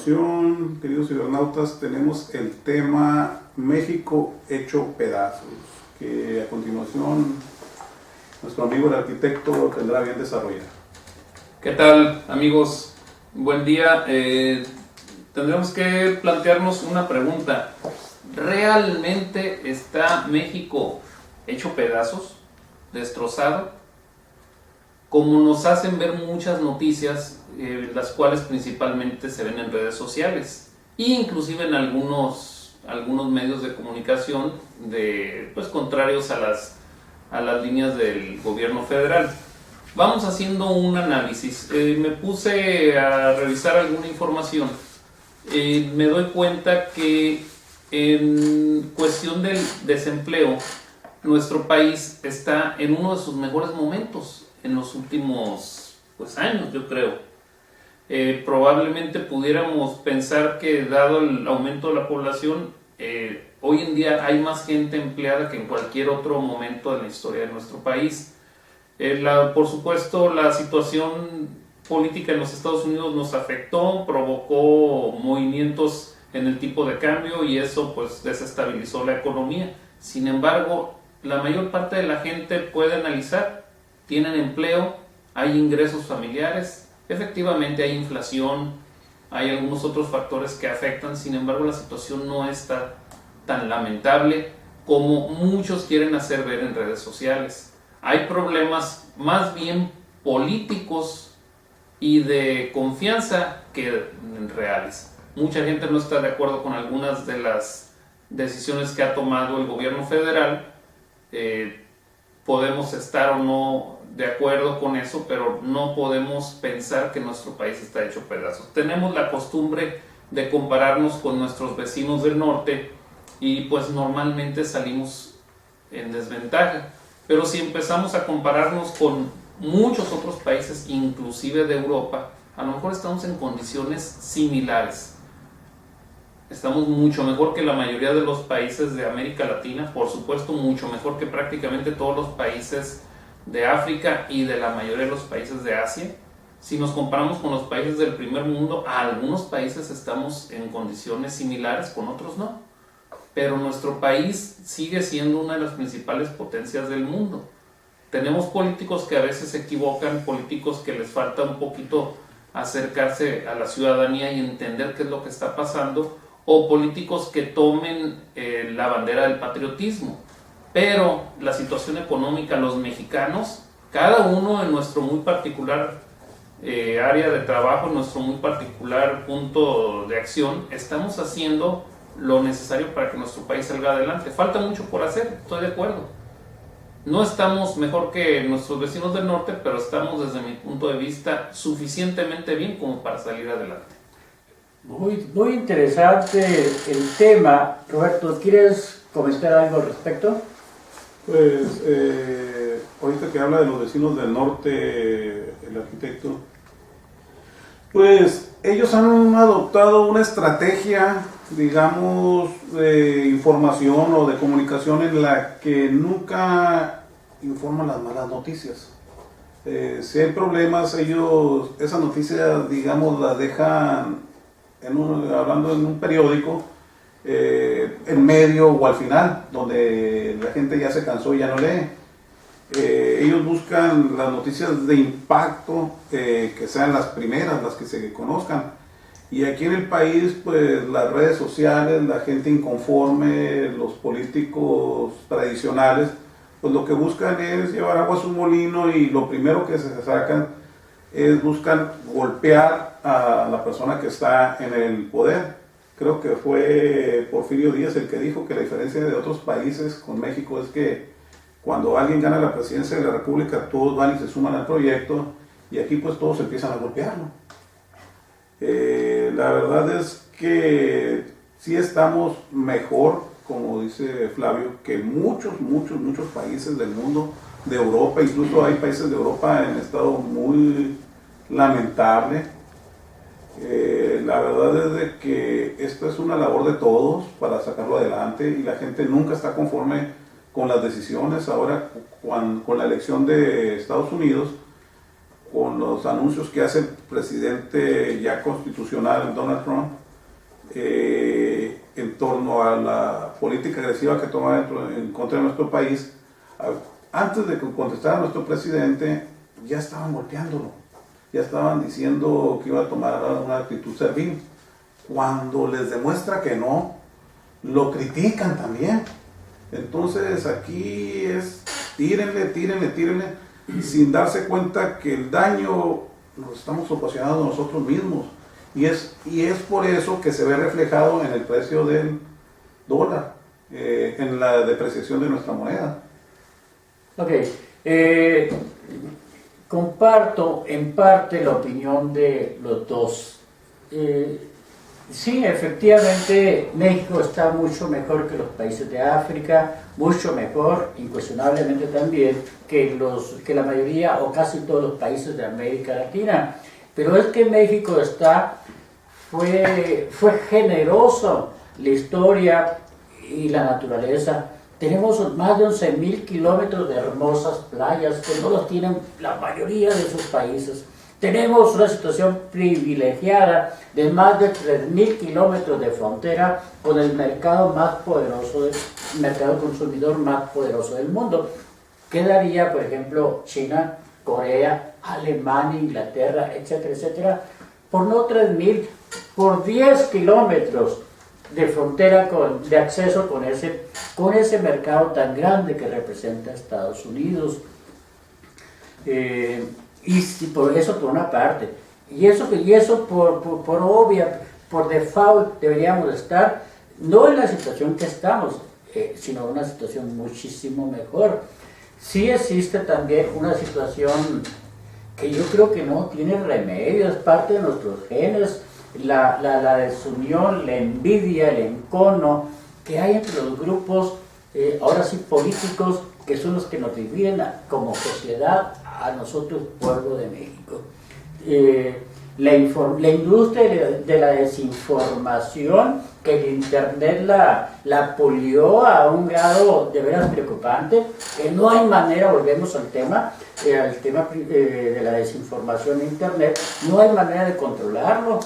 continuación, queridos cibernautas, tenemos el tema México hecho pedazos, que a continuación nuestro amigo el arquitecto tendrá bien desarrollar. ¿Qué tal, amigos? Buen día. Tendremos que plantearnos una pregunta. ¿Realmente está México hecho pedazos, destrozado? Como nos hacen ver muchas noticias, las cuales principalmente se ven en redes sociales e inclusive en algunos medios de comunicación contrarios a las líneas del gobierno federal. Vamos haciendo un análisis. Me puse a revisar alguna información. Me doy cuenta que en cuestión del desempleo, nuestro país está en uno de sus mejores momentos en los últimos años, yo creo. Probablemente pudiéramos pensar que dado el aumento de la población, hoy en día hay más gente empleada que en cualquier otro momento de la historia de nuestro país. Por supuesto, la situación política en los Estados Unidos nos afectó, provocó movimientos en el tipo de cambio y eso desestabilizó la economía. Sin embargo, la mayor parte de la gente puede analizar, tienen empleo, hay ingresos familiares, efectivamente hay inflación, hay algunos otros factores que afectan, sin embargo la situación no está tan lamentable como muchos quieren hacer ver en redes sociales. Hay problemas más bien políticos y de confianza que reales. Mucha gente no está de acuerdo con algunas de las decisiones que ha tomado el gobierno federal. Podemos estar o no de acuerdo con eso, pero no podemos pensar que nuestro país está hecho pedazos. Tenemos la costumbre de compararnos con nuestros vecinos del norte y normalmente salimos en desventaja. Pero si empezamos a compararnos con muchos otros países, inclusive de Europa, a lo mejor estamos en condiciones similares. Estamos mucho mejor que la mayoría de los países de América Latina, por supuesto mucho mejor que prácticamente todos los países de África y de la mayoría de los países de Asia. Si nos comparamos con los países del primer mundo, algunos países estamos en condiciones similares, con otros no. Pero nuestro país sigue siendo una de las principales potencias del mundo. Tenemos políticos que a veces se equivocan, políticos que les falta un poquito acercarse a la ciudadanía y entender qué es lo que está pasando, o políticos que tomen la bandera del patriotismo. Pero la situación económica, los mexicanos, cada uno en nuestro muy particular área de trabajo, en nuestro muy particular punto de acción, estamos haciendo lo necesario para que nuestro país salga adelante. Falta mucho por hacer, estoy de acuerdo. No estamos mejor que nuestros vecinos del norte, pero estamos desde mi punto de vista suficientemente bien como para salir adelante. Muy interesante el tema. Roberto, ¿quieres comentar algo al respecto? Ahorita que habla de los vecinos del norte, el arquitecto, ellos han adoptado una estrategia, digamos, de información o de comunicación en la que nunca informan las malas noticias. Si hay problemas, ellos esa noticia, digamos, la dejan hablando en un periódico, en medio o al final, donde la gente ya se cansó y ya no lee. Ellos buscan las noticias de impacto, que sean las primeras, las que se conozcan. Y aquí en el país, las redes sociales, la gente inconforme, los políticos tradicionales, lo que buscan es llevar agua a su molino y lo primero que se sacan es buscan golpear a la persona que está en el poder. Creo que fue Porfirio Díaz el que dijo que la diferencia de otros países con México es que cuando alguien gana la presidencia de la República, todos van y se suman al proyecto, y aquí todos empiezan a golpearlo. La verdad es que sí estamos mejor, como dice Flavio, que muchos países del mundo, de Europa. Incluso hay países de Europa en estado muy lamentable. La verdad es de que esto es una labor de todos para sacarlo adelante, y la gente nunca está conforme con las decisiones. Ahora con la elección de Estados Unidos, con los anuncios que hacen presidente ya constitucional, Donald Trump, en torno a la política agresiva que toma en contra de nuestro país. Antes de que contestara nuestro presidente, ya estaban golpeándolo, ya estaban diciendo que iba a tomar una actitud servil. Cuando les demuestra que no, lo critican también. Entonces aquí es tírenle, sin darse cuenta que el daño lo estamos ocasionando nosotros mismos. Y es por eso que se ve reflejado en el precio del dólar, en la depreciación de nuestra moneda. Ok, comparto en parte la opinión de los dos. Sí, efectivamente, México está mucho mejor que los países de África, mucho mejor, incuestionablemente también, que la mayoría o casi todos los países de América Latina. Pero es que México fue generoso, la historia y la naturaleza. Tenemos más de 11.000 kilómetros de hermosas playas que no los tienen la mayoría de sus países. Tenemos una situación privilegiada de más de 3.000 kilómetros de frontera con el mercado mercado consumidor más poderoso del mundo. Quedaría, por ejemplo, China, Corea, Alemania, Inglaterra, etcétera, etcétera, por no 3.000, por 10 kilómetros de frontera de acceso con ese mercado tan grande que representa Estados Unidos. Y por eso por una parte, y eso por obvia, por default deberíamos estar, no en la situación que estamos, sino en una situación muchísimo mejor. Sí existe también una situación que yo creo que no tiene remedio, es parte de nuestros genes, la desunión, la envidia, el encono que hay entre los grupos, ahora sí políticos, que son los que nos dividen como sociedad a nosotros, pueblo de México. La industria de la desinformación, que el Internet la polió a un grado de veras preocupante, que no hay manera, volvemos al tema de la desinformación en Internet, no hay manera de controlarlo.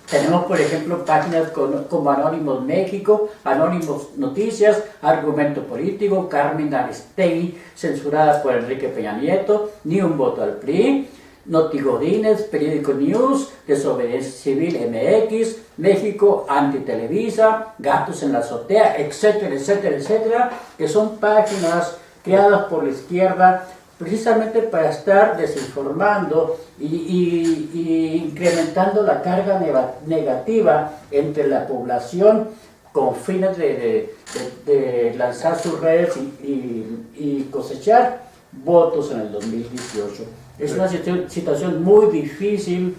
Tenemos, por ejemplo, páginas como Anónimos México, Anónimos Noticias, Argumento Político, Carmen Aristegui, censurada por Enrique Peña Nieto, Ni un voto al PRI, Notigodines, Periódico News, Desobediencia Civil MX, México Antitelevisa, Gatos en la Azotea, etcétera, etcétera, etcétera, que son páginas creadas por la izquierda precisamente para estar desinformando y incrementando la carga negativa entre la población con fines de lanzar sus redes y cosechar votos en el 2018. Es una situación muy difícil,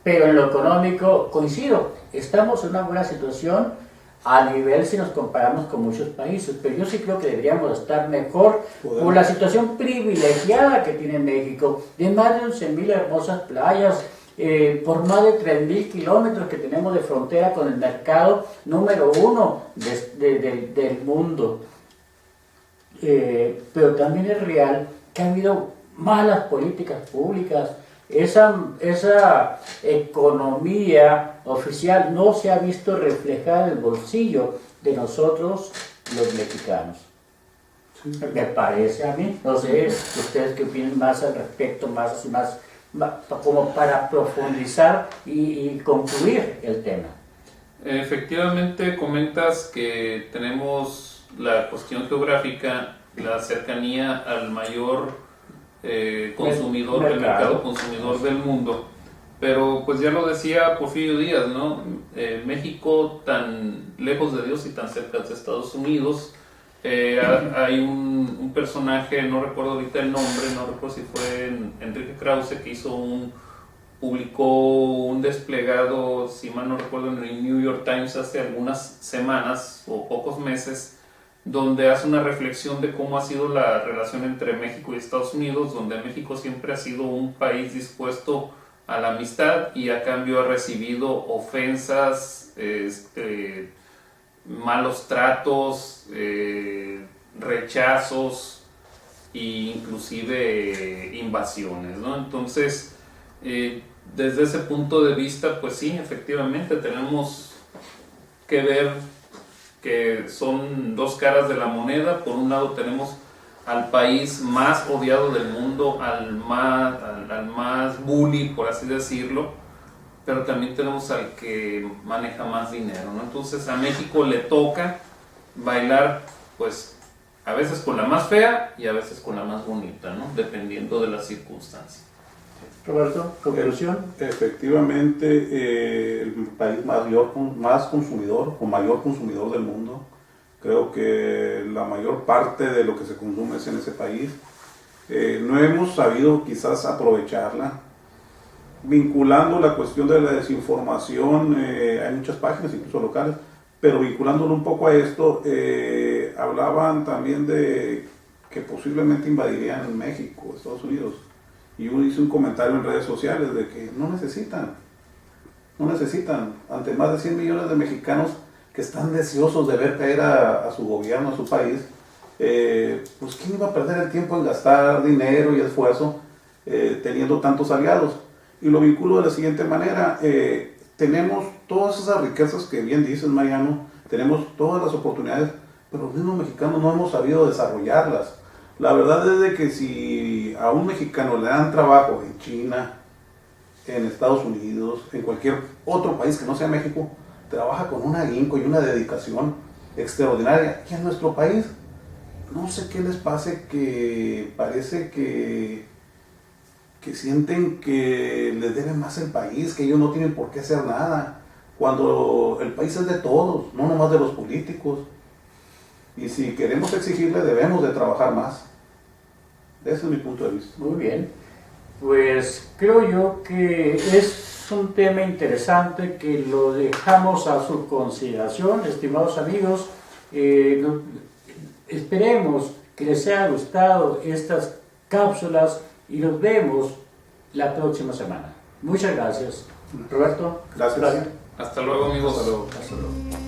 pero en lo económico coincido, estamos en una buena situación a nivel si nos comparamos con muchos países, pero yo sí creo que deberíamos estar mejor por la situación privilegiada que tiene México, de más de 11.000 hermosas playas, por más de 3.000 kilómetros que tenemos de frontera con el mercado número 1 del mundo. Pero también es real que ha habido malas políticas públicas. Esa economía oficial no se ha visto reflejada en el bolsillo de nosotros los mexicanos. Sí. Me parece a mí, no sé, ustedes qué opinan más al respecto, más como para profundizar y concluir el tema. Efectivamente, comentas que tenemos la cuestión geográfica, la cercanía al mayor consumidor, el mercado consumidor del mundo, pero pues ya lo decía Porfirio Díaz, ¿no? México tan lejos de Dios y tan cerca de Estados Unidos. Hay un personaje, no recuerdo ahorita el nombre, no recuerdo si fue Enrique Krause, que publicó un desplegado, si mal no recuerdo, en el New York Times hace algunas semanas o pocos meses, donde hace una reflexión de cómo ha sido la relación entre México y Estados Unidos, donde México siempre ha sido un país dispuesto a la amistad y a cambio ha recibido ofensas, malos tratos, rechazos e inclusive invasiones, ¿no? Entonces, Desde ese punto de vista, pues sí, efectivamente tenemos que ver que son dos caras de la moneda. Por un lado tenemos al país más odiado del mundo, al más bully, por así decirlo, pero también tenemos al que maneja más dinero, ¿no? Entonces a México le toca bailar, pues a veces con la más fea y a veces con la más bonita, ¿no? Dependiendo de las circunstancias. Roberto, conclusión. Efectivamente, el país más consumidor o mayor consumidor del mundo. Creo que la mayor parte de lo que se consume es en ese país. No hemos sabido quizás aprovecharla. Vinculando la cuestión de la desinformación, hay muchas páginas, incluso locales, pero vinculándolo un poco a esto, hablaban también de que posiblemente invadirían México, Estados Unidos. Y yo hice un comentario en redes sociales de que no necesitan, ante más de 100 millones de mexicanos que están deseosos de ver caer a su gobierno, a su país, pues ¿quién iba a perder el tiempo en gastar dinero y esfuerzo teniendo tantos aliados? Y lo vinculo de la siguiente manera, tenemos todas esas riquezas que bien dices, Mariano, tenemos todas las oportunidades, pero los mismos mexicanos no hemos sabido desarrollarlas. La verdad es de que si a un mexicano le dan trabajo en China, en Estados Unidos, en cualquier otro país que no sea México, trabaja con un ahínco y una dedicación extraordinaria. Y en nuestro país, no sé qué les pase, que parece que sienten que les debe más el país, que ellos no tienen por qué hacer nada, cuando el país es de todos, no nomás de los políticos. Y si queremos exigirle, debemos de trabajar más. Ese es mi punto de vista. Muy bien. Pues creo yo que es un tema interesante que lo dejamos a su consideración, estimados amigos. Esperemos que les haya gustado estas cápsulas y nos vemos la próxima semana. Muchas gracias. Roberto. Gracias. Hasta luego, amigos. Hasta luego. Hasta luego.